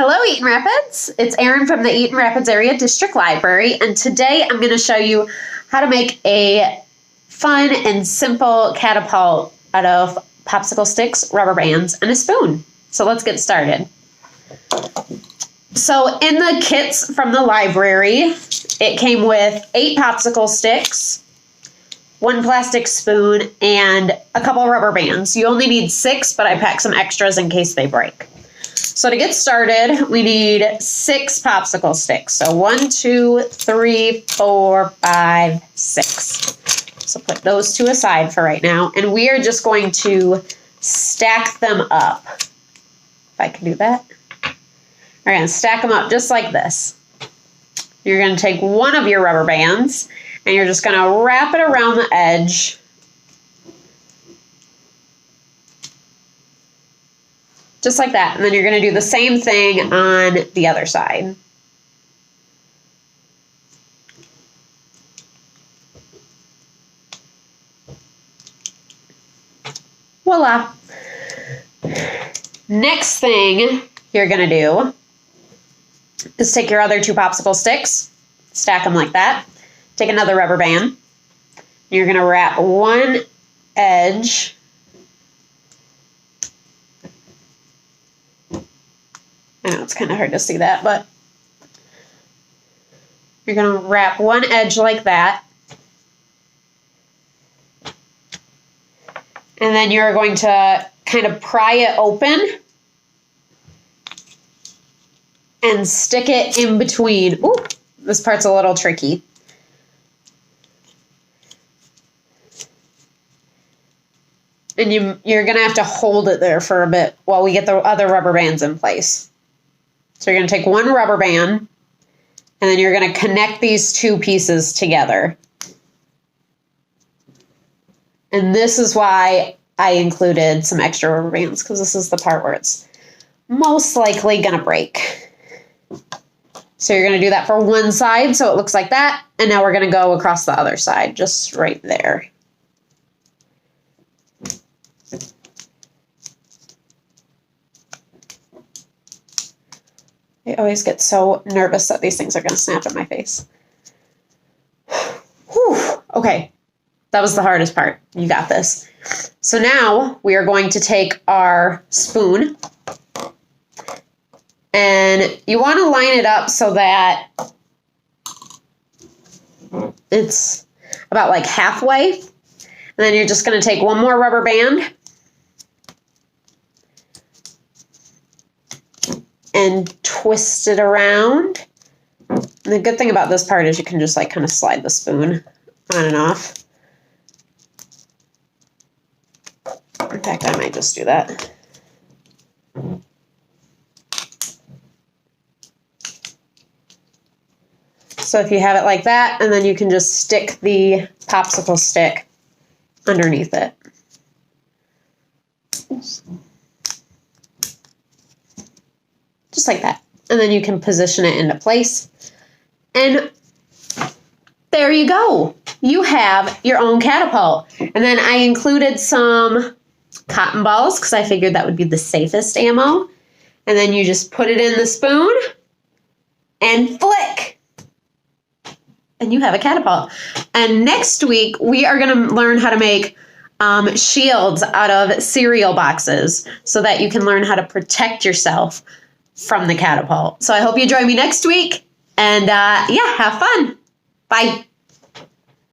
Hello, Eaton Rapids. It's Erin from the Eaton Rapids Area District Library, and today I'm going to show you how to make a fun and simple catapult out of popsicle sticks, rubber bands, and a spoon. So let's get started. So in the kits from the library, it came with 8 popsicle sticks, 1 plastic spoon, and a couple of rubber bands. You only need 6, but I packed some extras in case they break. So to get started, we need 6 popsicle sticks. So 1, 2, 3, 4, 5, 6. So put those 2 aside for right now. And we are just going to stack them up. If I can do that. We're going to stack them up just like this. You're going to take one of your rubber bands and you're just going to wrap it around the edge. Just like that. And then you're going to do the same thing on the other side. Voila. Next thing you're going to do is take your other 2 popsicle sticks, stack them like that. Take another rubber band. You're going to wrap one edge I know it's kind of hard to see that, but you're going to wrap one edge like that. And then you're going to kind of pry it open and stick it in between. Ooh, this part's a little tricky. And you're going to have to hold it there for a bit while we get the other rubber bands in place. So you're going to take one rubber band, and then you're going to connect these 2 pieces together. And this is why I included some extra rubber bands, because this is the part where it's most likely going to break. So you're going to do that for one side, so it looks like that. And now we're going to go across the other side, just right there. I always get so nervous that these things are going to snap in my face. Whew. Okay, that was the hardest part. You got this. So now we are going to take our spoon, and you want to line it up so that it's about like halfway. And then you're just going to take one more rubber band and twist it around. And the good thing about this part is you can just like kind of slide the spoon on and off. In fact, I might just do that. So if you have it like that, and then you can just stick the popsicle stick underneath it. Just like that. And then you can position it into place. And there you go. You have your own catapult. And then I included some cotton balls because I figured that would be the safest ammo. And then you just put it in the spoon and flick. And you have a catapult. And next week, we are going to learn how to make shields out of cereal boxes so that you can learn how to protect yourself from the catapult. So I hope you join me next week. And yeah, have fun. Bye.